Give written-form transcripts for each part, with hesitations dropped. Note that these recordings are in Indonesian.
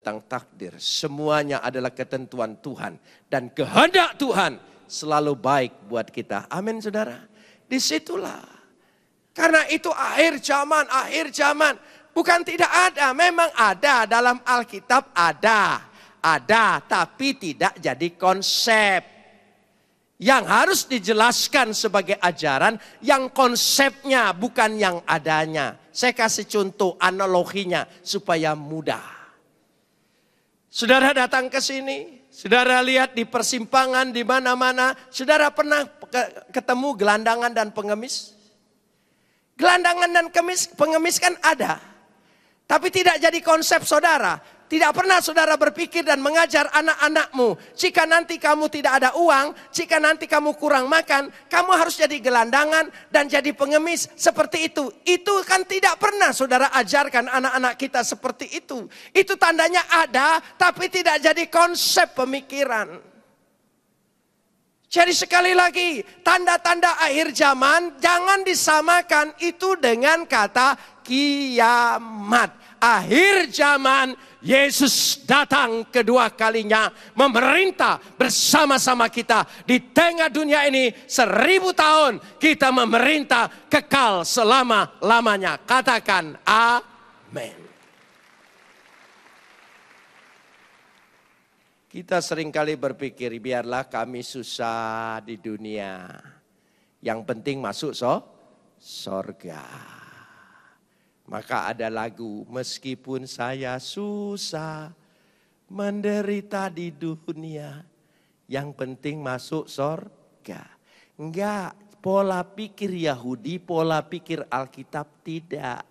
tentang takdir. Semuanya adalah ketentuan Tuhan. Dan kehendak Tuhan selalu baik buat kita. Amin saudara. Disitulah. Karena itu akhir zaman. Bukan tidak ada, memang ada dalam Alkitab ada. Ada, tapi tidak jadi konsep. Yang harus dijelaskan sebagai ajaran yang konsepnya bukan yang adanya. Saya kasih contoh analoginya supaya mudah. Saudara datang ke sini, saudara lihat di persimpangan di mana-mana, saudara pernah ketemu gelandangan dan pengemis? Gelandangan dan pengemis kan ada. Tapi tidak jadi konsep saudara. Tidak pernah saudara berpikir dan mengajar anak-anakmu. Jika nanti kamu tidak ada uang, jika nanti kamu kurang makan, kamu harus jadi gelandangan dan jadi pengemis seperti itu. Itu kan tidak pernah saudara ajarkan anak-anak kita seperti itu. Itu tandanya ada, tapi tidak jadi konsep pemikiran. Jadi sekali lagi, tanda-tanda akhir zaman jangan disamakan itu dengan kata kiamat. Akhir zaman, Yesus datang kedua kalinya memerintah bersama-sama kita di tengah dunia ini 1000 tahun kita memerintah kekal selama-lamanya. Katakan amin. Kita seringkali berpikir biarlah kami susah di dunia. Yang penting masuk sorga. Maka ada lagu, meskipun saya susah menderita di dunia, yang penting masuk sorga. Enggak, pola pikir Yahudi, pola pikir Alkitab tidak.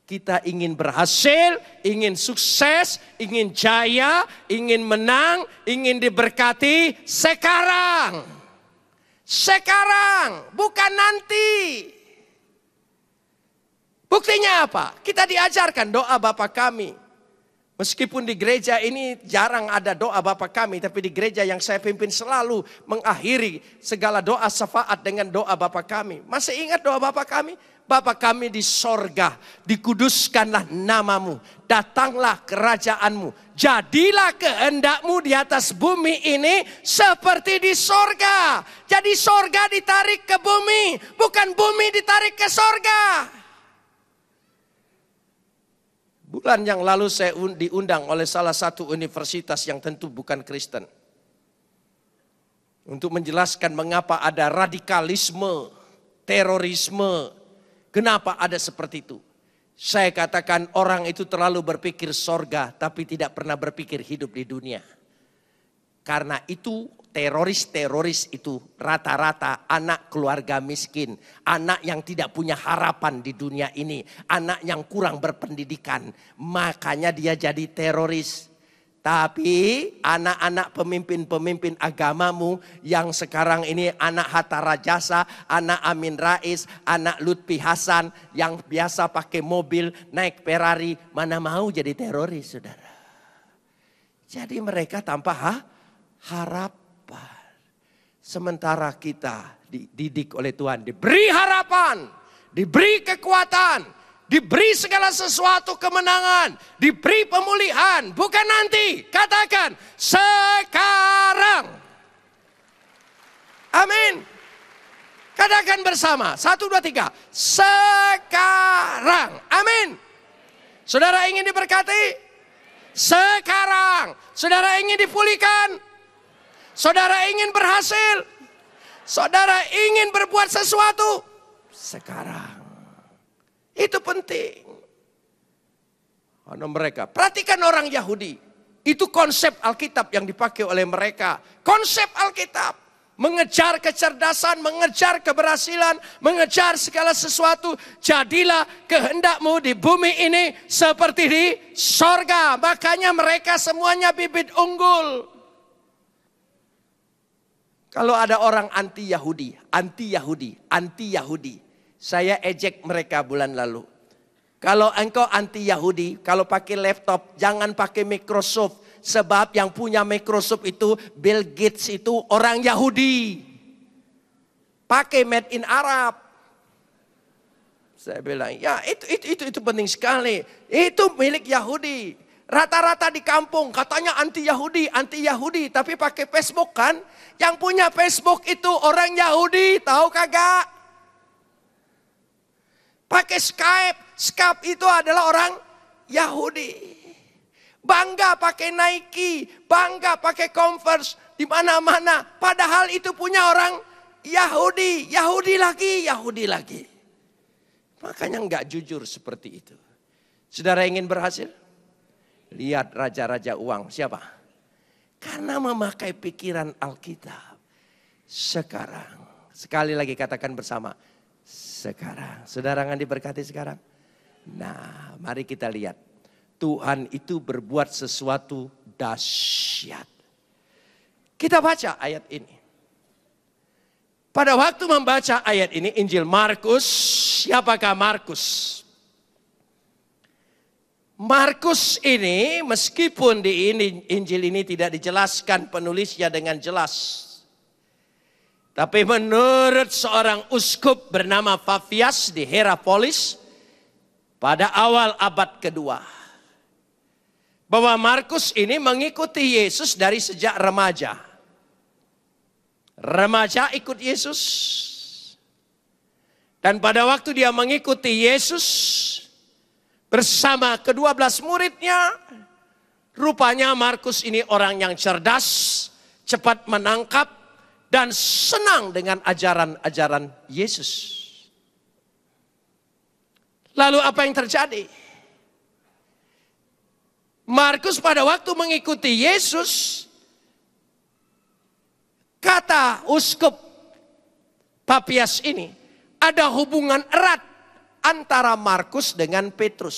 Kita ingin berhasil, ingin sukses, ingin jaya, ingin menang, ingin diberkati sekarang. Sekarang, bukan nanti. Buktinya apa? Kita diajarkan doa Bapa kami. Meskipun di gereja ini jarang ada doa Bapa kami. Tapi di gereja yang saya pimpin selalu mengakhiri segala doa syafaat dengan doa Bapa kami. Masih ingat doa Bapa kami? Bapa kami di sorga, dikuduskanlah namamu. Datanglah kerajaanmu. Jadilah kehendakmu di atas bumi ini seperti di sorga. Jadi sorga ditarik ke bumi, bukan bumi ditarik ke sorga. Bulan yang lalu saya diundang oleh salah satu universitas yang tentu bukan Kristen. Untuk menjelaskan mengapa ada radikalisme, terorisme. Kenapa ada seperti itu. Saya katakan orang itu terlalu berpikir sorga tapi tidak pernah berpikir hidup di dunia. Karena itu teroris-teroris itu rata-rata anak keluarga miskin. Anak yang tidak punya harapan di dunia ini. Anak yang kurang berpendidikan. Makanya dia jadi teroris. Tapi anak-anak pemimpin-pemimpin agamamu yang sekarang ini anak Hatta Rajasa, anak Amin Rais, anak Lutfi Hasan yang biasa pakai mobil, naik Ferrari. Mana mau jadi teroris saudara. Jadi mereka tanpa harapan. Sementara kita dididik oleh Tuhan, diberi harapan, diberi kekuatan, diberi segala sesuatu kemenangan, diberi pemulihan, bukan nanti, katakan sekarang. Amin. Katakan bersama, 1, 2, 3, sekarang. Amin. Saudara ingin diberkati? Sekarang. Saudara ingin dipulihkan? Saudara ingin berhasil? Saudara ingin berbuat sesuatu? Sekarang. Itu penting. Karena mereka, perhatikan orang Yahudi. Itu konsep Alkitab yang dipakai oleh mereka. Konsep Alkitab. Mengejar kecerdasan, mengejar keberhasilan, mengejar segala sesuatu. Jadilah kehendakmu di bumi ini seperti di sorga. Makanya mereka semuanya bibit unggul. Kalau ada orang anti-Yahudi, saya ejek mereka bulan lalu. Kalau engkau anti-Yahudi, kalau pakai laptop, jangan pakai Microsoft. Sebab yang punya Microsoft itu, Bill Gates itu orang Yahudi. Pakai made in Arab. Saya bilang, ya itu penting sekali. Itu milik Yahudi. Rata-rata di kampung katanya anti Yahudi, tapi pakai Facebook kan? Yang punya Facebook itu orang Yahudi, tahu kagak? Pakai Skype itu adalah orang Yahudi. Bangga pakai Nike, bangga pakai Converse di mana-mana. Padahal itu punya orang Yahudi lagi. Makanya nggak jujur seperti itu. Saudara ingin berhasil? Lihat raja-raja uang, siapa? Karena memakai pikiran Alkitab. Sekarang, sekali lagi katakan bersama, sekarang. Saudara yang diberkati sekarang? Nah, mari kita lihat. Tuhan itu berbuat sesuatu dahsyat. Kita baca ayat ini. Pada waktu membaca ayat ini, Injil Markus, siapakah Markus? Markus ini meskipun di Injil ini tidak dijelaskan penulisnya dengan jelas. Tapi menurut seorang uskup bernama Fabius di Hierapolis pada awal abad kedua. Bahwa Markus ini mengikuti Yesus dari sejak remaja. Remaja ikut Yesus. Dan pada waktu dia mengikuti Yesus bersama ke-12 muridnya, rupanya Markus ini orang yang cerdas, cepat menangkap, dan senang dengan ajaran-ajaran Yesus. Lalu apa yang terjadi? Markus pada waktu mengikuti Yesus, kata uskup Papias ini, ada hubungan erat antara Markus dengan Petrus.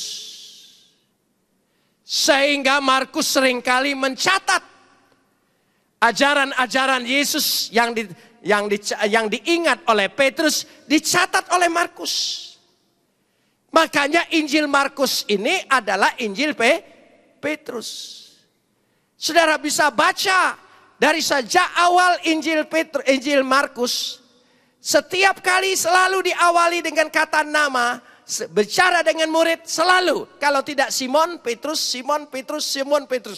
Sehingga Markus seringkali mencatat ajaran-ajaran Yesus yang diingat oleh Petrus, dicatat oleh Markus. Makanya Injil Markus ini adalah Injil Petrus. Saudara bisa baca dari sejak awal Injil Markus. Setiap kali selalu diawali dengan kata nama, bicara dengan murid selalu. Kalau tidak Simon Petrus.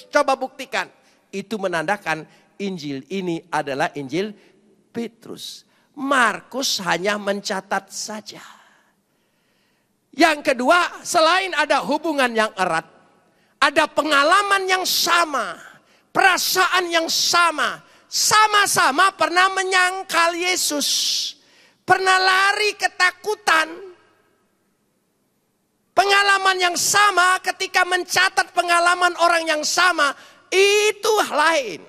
Coba buktikan. Itu menandakan Injil ini adalah Injil Petrus. Markus hanya mencatat saja. Yang kedua, selain ada hubungan yang erat, ada pengalaman yang sama, perasaan yang sama. Sama-sama pernah menyangkal Yesus. Pernah lari ketakutan. Pengalaman yang sama ketika mencatat pengalaman orang yang sama. Itu lain.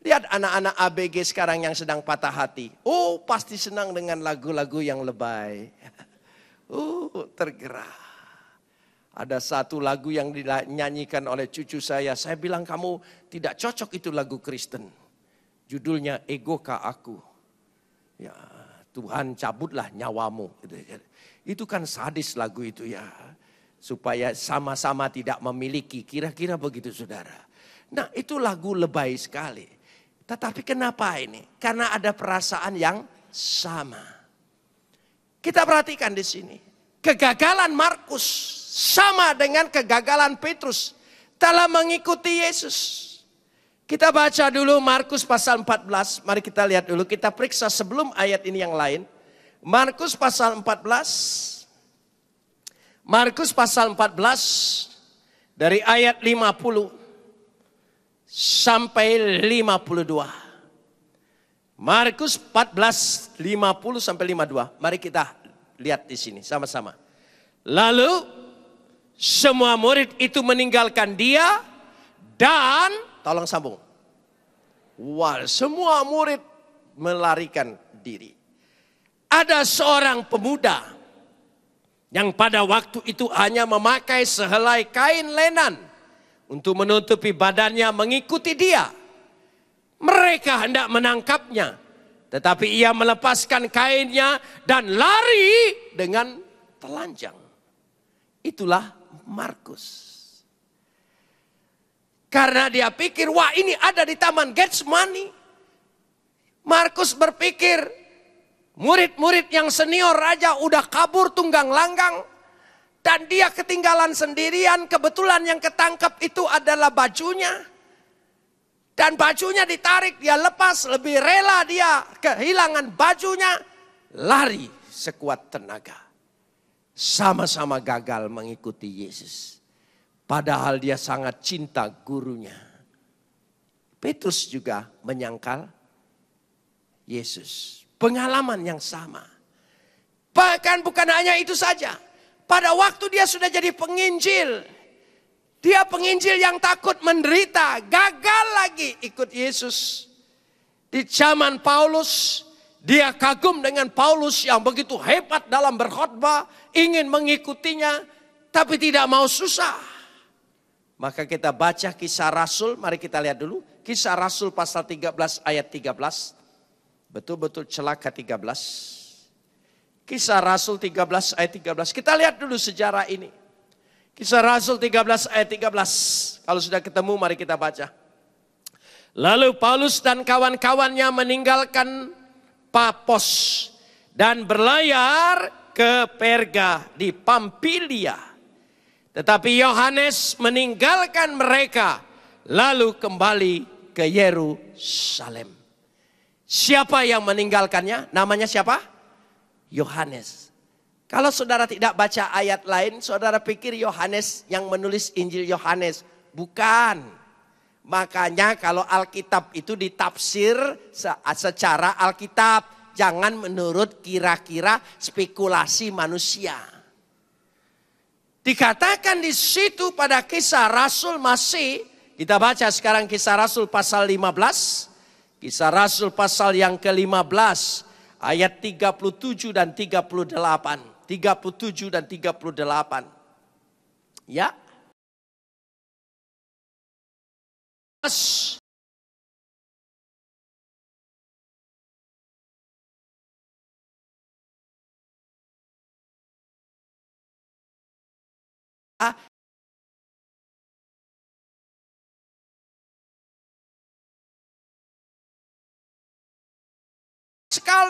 Lihat anak-anak ABG sekarang yang sedang patah hati. Oh, pasti senang dengan lagu-lagu yang lebay. Tergerak. Ada satu lagu yang dinyanyikan oleh cucu saya. Saya bilang kamu tidak cocok itu lagu Kristen. Judulnya Egokah Aku. Ya, Tuhan cabutlah nyawamu. Itu kan sadis lagu itu ya. Supaya sama-sama tidak memiliki. Kira-kira begitu saudara. Nah itu lagu lebay sekali. Tetapi kenapa ini? Karena ada perasaan yang sama. Kita perhatikan di sini. Kegagalan Markus sama dengan kegagalan Petrus dalam mengikuti Yesus. Kita baca dulu Markus pasal 14. Mari kita lihat dulu. Kita periksa sebelum ayat ini yang lain. Markus pasal 14. Markus pasal 14. Dari ayat 50 sampai 52. Markus 14, 50 sampai 52. Mari kita lihat di sini sama-sama. Lalu semua murid itu meninggalkan dia dan tolong sambung. Wah, semua murid melarikan diri. Ada seorang pemuda yang pada waktu itu hanya memakai sehelai kain lenan untuk menutupi badannya mengikuti dia. Mereka hendak menangkapnya, tetapi ia melepaskan kainnya dan lari dengan telanjang. Itulah Markus. Karena dia pikir, wah ini ada di Taman Getsemani. Markus berpikir, murid-murid yang senior raja udah kabur tunggang langgang. Dan dia ketinggalan sendirian, kebetulan yang ketangkep itu adalah bajunya. Dan bajunya ditarik, dia lepas, lebih rela dia kehilangan bajunya, lari sekuat tenaga. Sama-sama gagal mengikuti Yesus. Padahal dia sangat cinta gurunya. Petrus juga menyangkal Yesus. Pengalaman yang sama. Bahkan bukan hanya itu saja. Pada waktu dia sudah jadi penginjil. Dia penginjil yang takut menderita. Gagal lagi ikut Yesus. Di zaman Paulus, dia kagum dengan Paulus yang begitu hebat dalam berkhotbah. Ingin mengikutinya, tapi tidak mau susah. Maka kita baca Kisah Rasul, mari kita lihat dulu. Kisah Rasul pasal 13 ayat 13. Betul-betul celaka 13. Kisah Rasul 13 ayat 13. Kita lihat dulu sejarah ini. Kisah Rasul 13 ayat 13. Kalau sudah ketemu mari kita baca. Lalu Paulus dan kawan-kawannya meninggalkan Papos dan berlayar ke Perga di Pamfilia. Tetapi Yohanes meninggalkan mereka lalu kembali ke Yerusalem. Siapa yang meninggalkannya? Namanya siapa? Yohanes. Kalau saudara tidak baca ayat lain, saudara pikir Yohanes yang menulis Injil Yohanes. Bukan. Makanya kalau Alkitab itu ditafsir secara Alkitab. Jangan menurut kira-kira spekulasi manusia. Dikatakan di situ pada Kisah Rasul masih. Kita baca sekarang Kisah Rasul pasal 15. Kisah Rasul pasal yang ke-15. Ayat 37 dan 38. 37 dan 38. Ya. Sekali.